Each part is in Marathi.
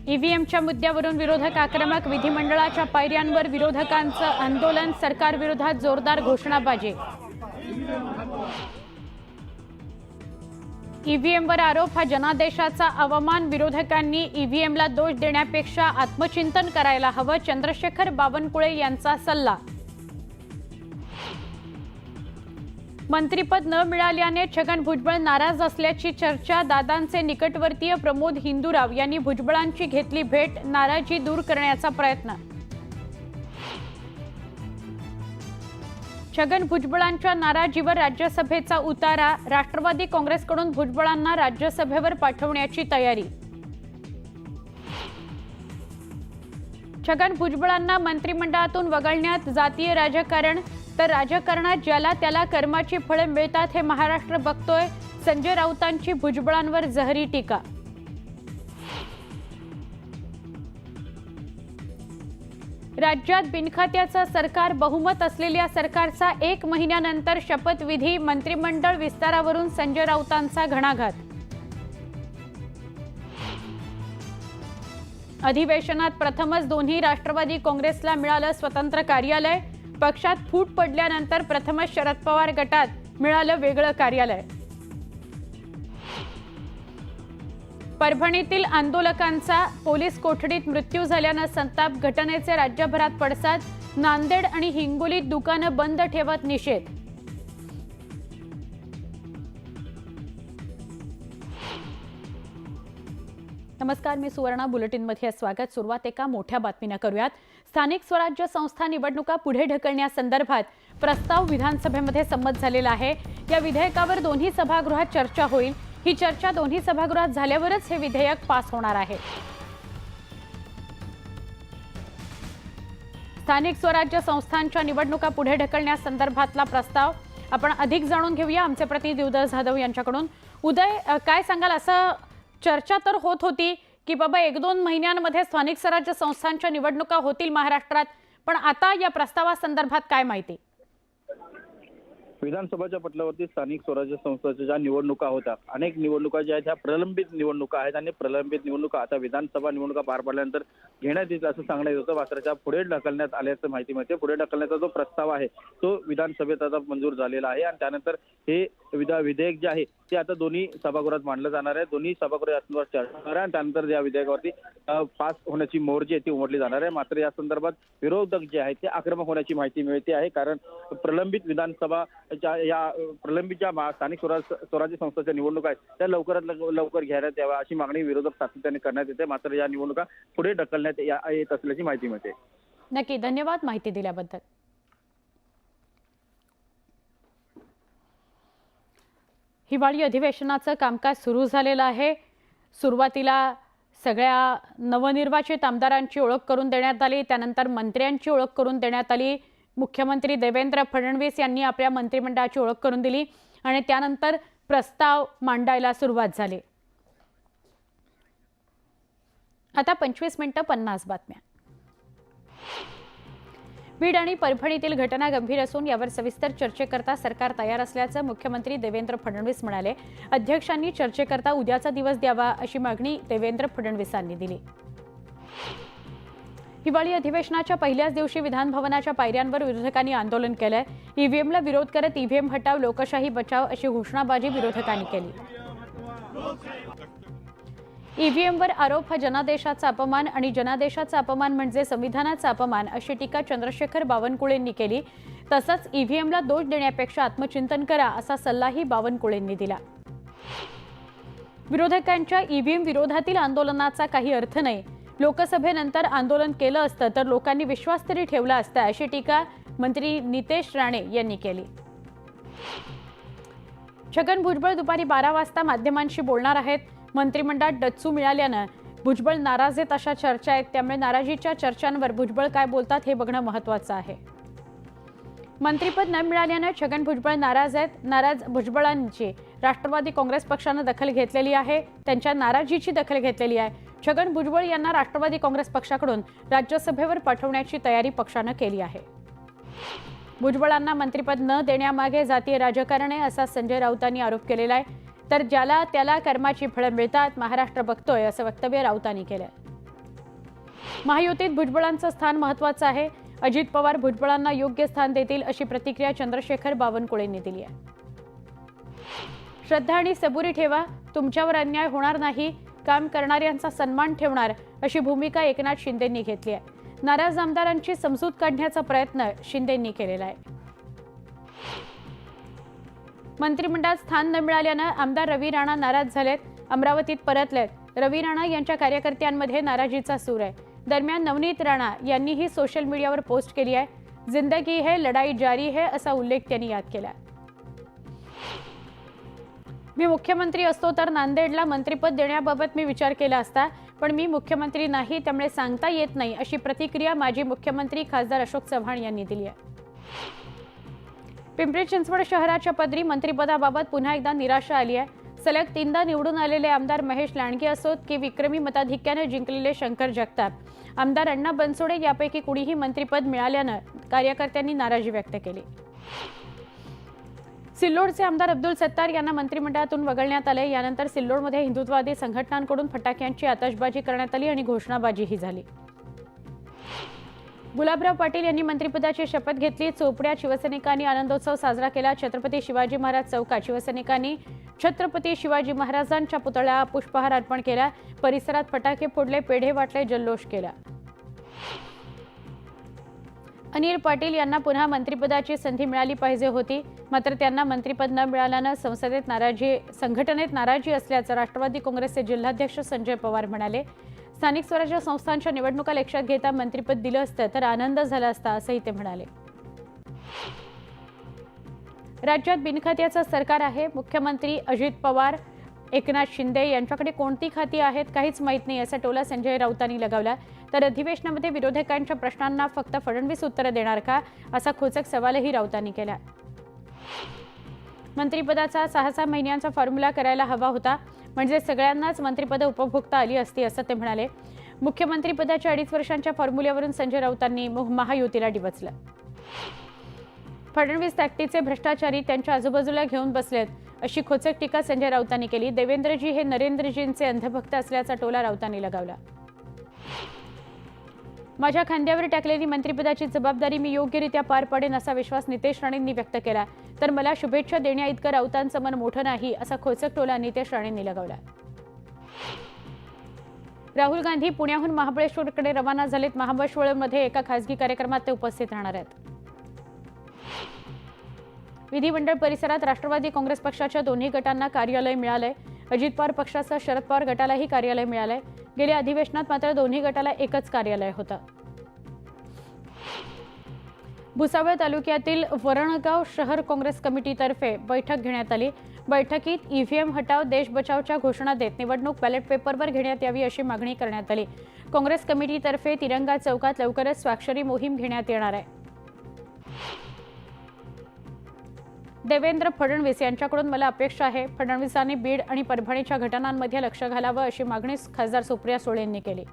ईव्हीएमच्या मुद्द्यावरून विरोधक आक्रमक, विधिमंडळाच्या पायऱ्यांवर विरोधकांचं आंदोलन, सरकारविरोधात जोरदार घोषणाबाजी। ईव्हीएमवर आरोप हा जनादेशाचा अवमान, विरोधकांनी ईव्हीएमला दोष देण्यापेक्षा आत्मचिंतन करायला हवं, चंद्रशेखर बावनकुळे यांचा सल्ला। मंत्रिपद न मिळाल्याने छगन भुजबळ नाराज असल्याची चर्चा, दादांचे निकटवर्तीय प्रमोद हिंदूराव यांनी भुजबळांची घेतली भेट, नाराजी दूर करण्याचा प्रयत्न। छगन भुजबळांच्या नाराजीवर राज्यसभेचा उतारा, राष्ट्रवादी काँग्रेसकडून भुजबळांना राज्यसभेवर पाठवण्याची तयारी। छगन भुजबळांना मंत्रिमंडळातून वगळण्यात जातीय राजकारण, तर राजकारणात ज्याला त्याला कर्माची फळे मिळतात हे महाराष्ट्र बघतोय, संजय राऊतांची भुजबळांवर जहरी टीका। राज्यात बिनखात्याचं सरकार, बहुमत असलेल्या सरकारचा 1 महिन्यानंतर शपथविधी, मंत्रिमंडळ विस्तारावरून संजय राऊतांचा घणाघात। अधिवेशनात प्रथमच दोन्ही राष्ट्रवादी काँग्रेसला मिळालं स्वतंत्र कार्यालय, पक्षात फूट पडल्यानंतर प्रथमच शरद पवार गटात मिळालं वेगळं कार्यालय। परभणीतील आंदोलकांचा पोलीस कोठडीत मृत्यू झाल्यानं संताप, घटनेचे राज्यभरात पडसाद, नांदेड आणि हिंगोलीत दुकानं बंद ठेवत निषेध। नमस्कार, मी सुवर्णा, बुलेटिनमध्ये स्वागत। सुरुवात एका मोठ्या बातमीने करूयात। स्थानिक स्वराज्य संस्था निवडणुका पुढे ढकलण्यासंदर्भात प्रस्ताव विधानसभेमध्ये संमत झालेला आहे। या विधेयकावर दोन्ही सभागृहात चर्चा होईल। ही चर्चा दोन्ही सभागृहात झाल्यावरच हे विधेयक पास होणार आहे। स्थानिक स्वराज्य संस्थांच्या निवडणुका पुढे ढकलण्यासंदर्भातला प्रस्ताव आपण अधिक जाणून घेऊया आमचे प्रतिनिधी उदय जाधव यांच्याकडून। उदय, काय सांगाल? असं चर्चा तर होत होती की बाबा 1-2 महिन्यांमध्ये स्थानिक स्वराज्य संस्थांच्या निवडणुका होतील महाराष्ट्रात, पण आता या प्रस्तावासंदर्भात काय माहिती? विधानसभाच्या पटलावरती स्थानिक स्वराज्य संस्थांच्या ज्या निवडणुका होत्या, अनेक निवडणुका ज्या आहेत ह्या प्रलंबित निवडणुका आहेत आणि प्रलंबित निवडणुका आता विधानसभा निवडणुका पार पडल्यानंतर घेण्यात येईल असं सांगण्यात येतं। मात्र त्या पुढे ढकलण्यात आल्याचं माहिती मिळते। पुढे ढकलण्याचा जो प्रस्ताव आहे तो विधानसभेत आता मंजूर झालेला आहे आणि त्यानंतर हे विधेयक जे आहे ते आता दोन्ही सभागृहात मांडलं जाणार आहे। दोन्ही सभागृहात चर्चा होणार आहे आणि त्यानंतर या विधेयकावरती पास होण्याची मोहर जी आहे ती उमटली जाणार आहे। मात्र या संदर्भात विरोधक जे आहेत ते आक्रमक होण्याची माहिती मिळते आहे, कारण प्रलंबित विधानसभा या प्रलंबितच्या स्थानिक स्वराज्य संस्थांच्या निवडणुका आहेत त्या लवकरात लवकर घेण्यात याव्या अशी मागणी विरोधक सातत्याने करण्यात येते। मात्र या निवडणुका पुढे ढकलण्यात येत असल्याची माहिती मिळते। नक्की, धन्यवाद माहिती दिल्याबद्दल। हिवाळी अधिवेशनाचं कामकाज सुरू झालेलं आहे। सुरुवातीला सगळ्या नवनिर्वाचित आमदारांची ओळख करून देण्यात आली, त्यानंतर मंत्र्यांची ओळख करून देण्यात आली। मुख्यमंत्री देवेंद्र फडणवीस यांनी आपल्या मंत्रिमंडळाची ओळख करून दिली आणि त्यानंतर प्रस्ताव मांडायला सुरुवात झाली। आता 25:50 बातम्या। बीड आणि परभणीतील घटना गंभीर असून यावर सविस्तर चर्चेकरता सरकार तयार असल्याचं मुख्यमंत्री देवेंद्र फडणवीस म्हणाले। अध्यक्षांनी चर्चेकरता उद्याचा दिवस द्यावा अशी मागणी देवेंद्र फडणवीसांनी दिली। हिवाळी अधिवेशनाच्या पहिल्याच दिवशी विधान भवनाच्या पायऱ्यांवर विरोधकांनी आंदोलन केलंय। ईव्हीएमला विरोध करत ईव्हीएम हटाव, लोकशाही बचाव अशी घोषणाबाजी विरोधकांनी केली। ईव्हीएमवर आरोप हा जनादेशाचा अपमान आणि जनादेशाचा अपमान म्हणजे संविधानाचा अपमान अशी टीका चंद्रशेखर बावनकुळेंनी केली। तसंच ईव्हीएमला दोष देण्यापेक्षा आत्मचिंतन करा असा सल्लाही बावनकुळेंनी दिला। विरोधकांच्या ईव्हीएम विरोधातील आंदोलनाचा काही अर्थ नाही, लोकसभेनंतर आंदोलन केलं असतं तर लोकांनी विश्वास तरी ठेवला असता अशी टीका मंत्री नितेश राणे यांनी केली। छगन भुजबळ दुपारी 12 वाजता माध्यमांशी बोलणार आहेत। मंत्रिमंडळात डच्चू मिळाल्यानं भुजबळ नाराज आहेत अशा चर्चा आहेत, त्यामुळे नाराजीच्या चर्चांवर भुजबळ काय बोलतात हे बघणं महत्त्वाचं आहे। मंत्रिपद न मिळाल्यानं छगन भुजबळ नाराज आहेत। नाराज भुजबळांची राष्ट्रवादी काँग्रेस पक्षानं दखल घेतलेली आहे, त्यांच्या नाराजीची दखल घेतलेली आहे। छगन भुजबळ यांना राष्ट्रवादी काँग्रेस पक्षाकडून राज्यसभेवर पाठवण्याची तयारी पक्षानं केली आहे। भुजबळांना मंत्रिपद न देण्यामागे जातीय राजकारण आहे असा संजय राऊतांनी आरोप केलेला आहे। तर ज्याला त्याला कर्माची फळं मिळतात, महाराष्ट्र बघतोय असं वक्तव्य राऊतांनी केलं। महायुतीत भुजबळांचं स्थान महत्त्वाचं आहे. अजित पवार भुजबळांना योग्य स्थान देतील अशी प्रतिक्रिया चंद्रशेखर बावनकुळेंनी दिली आहे. श्रद्धा आणि सबुरी ठेवा, तुमच्यावर अन्याय होणार नाही, काम करणाऱ्यांचा सन्मान ठेवणार अशी भूमिका एकनाथ शिंदेंनी घेतली आहे. नाराज आमदारांची समजूत काढण्याचा प्रयत्न शिंदेंनी केलेला आहे. मंत्रिमंडळात स्थान न मिळाल्यानं आमदार रवी राणा नाराज झालेत, अमरावतीत परतलेत. रवी राणा यांच्या कार्यकर्त्यांमध्ये नाराजीचा सूर आहे. दरम्यान नवनीत राणा यांनीही सोशल मीडियावर पोस्ट केली आहे. जिंदगी है लढाई जारी है असा उल्लेख त्यांनी यात केला. मी मुख्यमंत्री असतो तर नांदेडला मंत्रिपद देण्याबाबत मी विचार केला असता, पण मी मुख्यमंत्री नाही, त्यामुळे सांगता येत नाही अशी प्रतिक्रिया माजी मुख्यमंत्री खासदार अशोक चव्हाण यांनी दिली आहे. पिंपरी चिंचवड शहराच्या पदरी मंत्रिपदाबाबत पुन्हा एकदा निराशा आली आहे. सलग 3दा निवडून आलेले आमदार महेश लांडगे असोत की विक्रमी मताधिक्याने जिंकलेले शंकर जगताप, आमदार अण्णा बनसोडे यापैकी कुणीही मंत्रिपद मिळाल्यानं कार्यकर्त्यांनी नाराजी व्यक्त केली. सिल्लोडचे आमदार अब्दुल सत्तार यांना मंत्रिमंडळातून वगळण्यात आले. यानंतर सिल्लोडमध्ये हिंदुत्ववादी संघटनांकडून फटाक्यांची आतषबाजी करण्यात आली आणि घोषणाबाजीही झाली. गुलाबराव पाटील यांनी मंत्रिपदाची शपथ घेतली. चोपड्यात शिवसैनिकांनी आनंदोत्सव साजरा केला. छत्रपती शिवाजी महाराज चौकात शिवसैनिकांनी छत्रपती शिवाजी महाराजांच्या पुतळ्याला पुष्पहार अर्पण केला. परिसरात फटाके फोडले, पेढे वाटले, जल्लोष केला. अनिल पाटील यांना पुन्हा मंत्रिपदाची संधी मिळाली पाहिजे होती, मात्र त्यांना मंत्रिपद न मिळाल्यानं संघटनेत नाराजी असल्याचं राष्ट्रवादी काँग्रेसचे जिल्हाध्यक्ष संजय पवार म्हणाले. स्थानिक स्वराज्य संस्थांच्या निवडणुका लक्षात घेता मंत्रिपद दिलं असतं तर आनंद झाला असता असंही ते म्हणाले. राज्यात बिनखात्याचं सरकार आहे. मुख्यमंत्री अजित पवार, एकनाथ शिंदे यांच्याकडे कोणती खाती आहेत काहीच माहीत नाही असा टोला संजय राऊतांनी लगावला. तर अधिवेशनामध्ये विरोधकांच्या प्रश्नांना फक्त फडणवीस उत्तरं देणार का असा खोचक सवालही राऊतांनी केला. मंत्रिपदाचा 6-6 महिन्यांचा फॉर्म्युला करायला हवा होता, म्हणजे सगळ्यांनाच मंत्रिपद उपभोगता आली असती असं ते म्हणाले. मुख्यमंत्रीपदाच्या 2.5 वर्षांच्या फॉर्म्युल्यावरून संजय राऊतांनी महायुतीला डिवचलं. फडणवीस ताकदीचे भ्रष्टाचारी त्यांच्या आजूबाजूला घेऊन बसलेत अशी खोचक टीका संजय राऊतांनी केली. देवेंद्रजी हे नरेंद्रजींचे अंधभक्त असल्याचा टोला राऊतांनी लगावला. माझ्या खांद्यावर टाकलेली मंत्रिपदाची जबाबदारी मी योग्यरित्या पार पाडेन असा विश्वास नितेश राणेंनी व्यक्त केला. तर मला शुभेच्छा देण्याइतकं राऊतांचं मन मोठं नाही असा खोचक टोला नितेश राणेंनी लगावला. राहुल गांधी पुण्याहून महाबळेश्वरकडे रवाना झालेत. महाबळेश्वरमध्ये एका खासगी कार्यक्रमात ते उपस्थित राहणार आहेत. विधिमंडळ परिसरात राष्ट्रवादी काँग्रेस पक्षाच्या दोन्ही गटांना कार्यालय मिळालंय. अजित पवार पक्षासह शरद पवार गटालाही कार्यालय मिळालंय. गेल्या अधिवेशनात मात्र दोन्ही गटाला एकच कार्यालय होतं. भुसावळ तालुक्यातील वरणगाव शहर काँग्रेस कमिटीतर्फे बैठक घेण्यात आली. बैठकीत ईव्हीएम हटाव देश बचावच्या घोषणा देत निवडणूक बॅलेट पेपरवर घेण्यात यावी अशी मागणी करण्यात आली. काँग्रेस कमिटीतर्फे तिरंगा चौकात लवकरच स्वाक्षरी मोहीम घेण्यात येणार आहे. देवेंद्र फडणवीस यांच्याकडून मला अपेक्षा आहे. फडणवीसांनी बीड आणि परभणीच्या घटनांमध्ये लक्ष घालावं अशी मागणी खासदार सुप्रिया सुळे यांनी केली.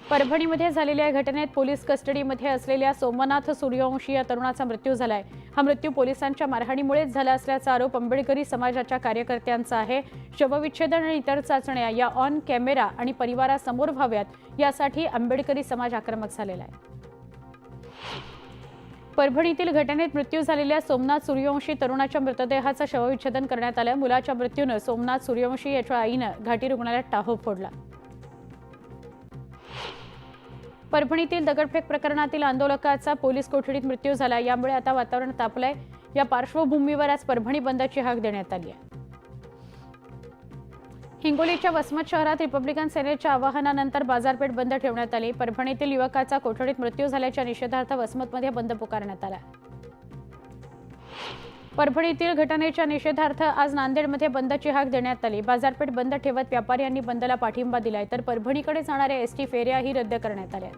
परभणीमध्ये झालेल्या घटनेत पोलीस कस्टडीमध्ये असलेल्या सोमनाथ सूर्यवंशी या तरुणाचा मृत्यू झालाय. हा मृत्यू पोलिसांच्या मारहाणीमुळेच झाला असल्याचा आरोप आंबेडकरी समाजाच्या कार्यकर्त्यांचा आहे. शवविच्छेदन आणि इतर चाचण्या या ऑन कॅमेरा आणि परिवारासमोर व्हाव्यात यासाठी आंबेडकरी समाज आक्रमक झालेला आहे. परभणीतील घटनेत मृत्यू झालेल्या सोमनाथ सूर्यवंशी तरुणाच्या मृतदेहाचं शवविच्छेदन करण्यात आलं. मुलाच्या मृत्यूनं सोमनाथ सूर्यवंशी याच्या आईनं घाटी रुग्णालयात टाहो फोडला. परभणीतील दगडफेक प्रकरणातील आंदोलकाचा पोलीस कोठडीत मृत्यू झाला. यामुळे आता वातावरण तापलंय. या पार्श्वभूमीवर आज परभणी बंदची हाक देण्यात आली आहे. हिंगोलीच्या वसमत शहरात रिपब्लिकन सेनेच्या आवाहनानंतर बाजारपेठ बंद ठेवण्यात आली. परभणीतील युवकाचा कोठडीत मृत्यू झाल्याच्या निषेधार्थ वसमतमध्ये बंद पुकारण्यात आला. परभणीतील घटनेच्या निषेधार्थ आज नांदेडमध्ये बंदची हाक देण्यात आली. बाजारपेठ बंद ठेवत व्यापाऱ्यांनी बंदला पाठिंबा दिलाय, तर परभणीकडे जाणाऱ्या एसटी फेऱ्याही रद्द करण्यात आल्या.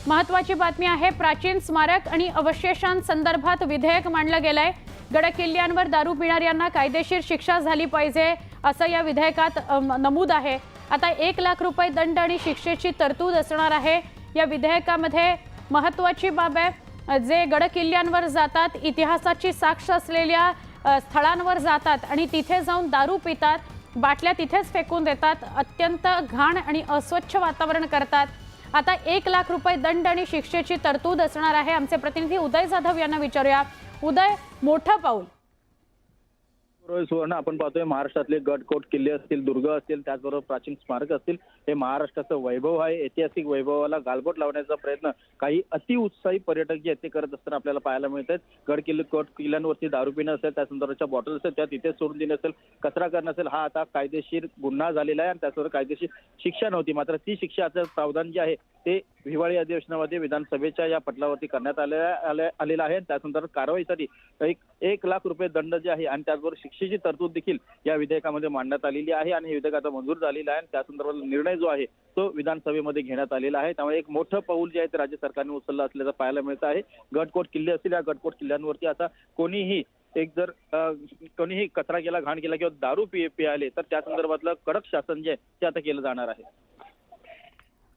महत्त्वाची बातमी आहे. प्राचीन स्मारक आणि अवशेषांसंदर्भात विधेयक मांडलं गेलंय. गडकिल्ल्यांवर दारू पिणाऱ्यांना कायदेशीर शिक्षा झाली पाहिजे असं या विधेयकात नमूद आहे. आता 1 लाख रुपये दंड आणि शिक्षेची तरतूद असणार आहे. या विधेयकामध्ये महत्त्वाची बाब आहे, जे गडकिल्ल्यांवर जातात, इतिहासाची साक्ष असलेल्या स्थळांवर जातात आणि तिथे जाऊन दारू पितात, बाटल्या तिथेच फेकून देतात, अत्यंत घाण आणि अस्वच्छ वातावरण करतात। आता 1 लाख रुपये दंड आणि शिक्षेची तरतूद असणार आहे। आमचे प्रतिनिधी उदय जाधव यांना विचारूया। उदय, मोठं पाऊल। सुवर्ण आपण पाहतोय महाराष्ट्रातले गडकोट किल्ले असतील, दुर्ग असतील, त्याचबरोबर प्राचीन स्मारक असतील, हे महाराष्ट्राचं वैभव आहे। ऐतिहासिक वैभवाला गालबोट लावण्याचा प्रयत्न काही अतिउत्साही पर्यटक जे आहेत ते करत असताना आपल्याला पाहायला मिळत आहेत। गड किल्ले कोट किल्ल्यांवरती दारू पिणं असेल, त्या संदर्भाच्या बॉटल असेल त्या तिथे सोडून देणं असेल, कचरा करणं असेल, हा आता कायदेशीर गुन्हा झालेला आहे आणि त्याचबरोबर कायदेशीर शिक्षा नव्हती। मात्र ती शिक्षाचं प्रावधान जे आहे ते हिवाळी अधिवेशनामध्ये विधानसभेच्या या पटलावरती करण्यात आलेला आहे। त्या संदर्भात कारवाईसाठी 1 लाख रुपये दंड जे आहे आणि त्याचबरोबर शिक्षेची तरतूद देखील या विधेयकामध्ये मांडण्यात आलेली आहे आणि हे विधेयक आता मंजूर झालेलं आहे। त्या संदर्भात निर्णय जो आहे तो विधानसभेमध्ये घेण्यात आलेला आहे। त्यामुळे एक मोठं पाऊल जे आहे ते राज्य सरकारने उचललं असल्याचं पाहायला मिळत आहे। गडकोट किल्ले असतील, या गडकोट किल्ल्यांवरती आता कोणीही कोणीही कचरा केला, घाण केला किंवा दारू पियाले तर त्या संदर्भातलं कडक शासन जे आहे ते आता केलं जाणार आहे।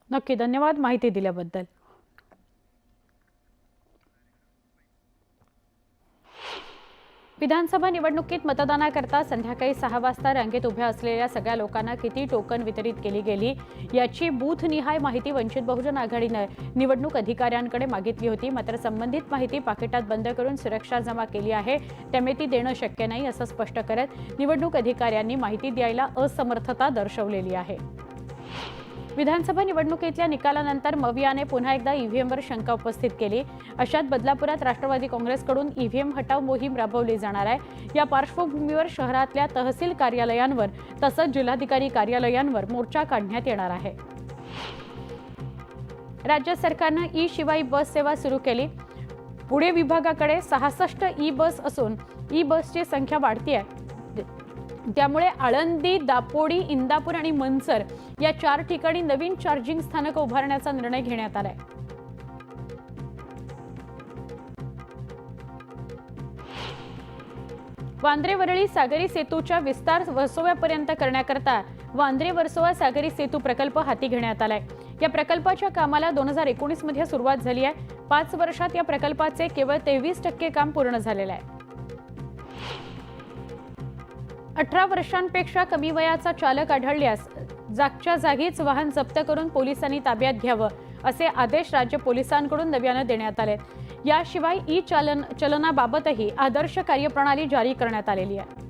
नक्की, धन्यवाद माहिती दिल्याबद्दल। विधानसभा निवडणुकीत मतदानाकरता संध्याकाळी 6 वाजता रांगेत उभ्या असलेल्या सगळ्या लोकांना किती टोकन वितरित केली गेली याची बूथनिहाय माहिती वंचित बहुजन आघाडीने निवडणूक अधिकाऱ्यांकडे मागितली होती। मात्र संबंधित माहिती पाकिटात बंद करून सुरक्षा जमा केली आहे, त्यामुळे ती देणं शक्य नाही असं स्पष्ट करत निवडणूक अधिकाऱ्यांनी माहिती द्यायला असमर्थता दर्शवलेली आहे। विधानसभा निवडणुकीतल्या निकालानंतर मवियाने पुन्हा एकदा ईव्हीएमवर शंका उपस्थित केली। अशात बदलापुरात राष्ट्रवादी काँग्रेसकडून ईव्हीएम हटाव मोहीम राबवली जाणार आहे। या पार्श्वभूमीवर शहरातल्या तहसील कार्यालयांवर तसंच जिल्हाधिकारी कार्यालयांवर मोर्चा काढण्यात येणार आहे। राज्य सरकारनं ई शिवाई बस सेवा सुरू केली। पुणे विभागाकडे 66 ई बस असून ई बसची संख्या वाढतीये, त्यामुळे आळंदी, दापोडी, इंदापूर आणि मनसर या 4 ठिकाणी नवीन चार्जिंग स्थानक उभारण्याचा निर्णय घेण्यात आलाय। वांद्रे-वरळी सागरी सेतूच्या विस्तार वर्सोव्यापर्यंत करण्याकरता वांद्रे-वर्सोवा सागरी सेतू प्रकल्प हाती घेण्यात आलाय। या प्रकल्पाच्या कामाला 2019 मध्ये सुरुवात झाली आहे। 5 वर्षात या प्रकल्पाचे केवळ 23% काम पूर्ण झालेलं आहे। 18 वर्षांपेक्षा कमी वयाचा चालक आढळल्यास जागच्या जागीच वाहन जप्त करून पोलिसांनी ताब्यात घ्यावं असे आदेश राज्य पोलिसांकडून नव्यानं देण्यात आले। याशिवाय ई चलनाबाबतही आदर्श कार्यप्रणाली जारी करण्यात आलेली आहे।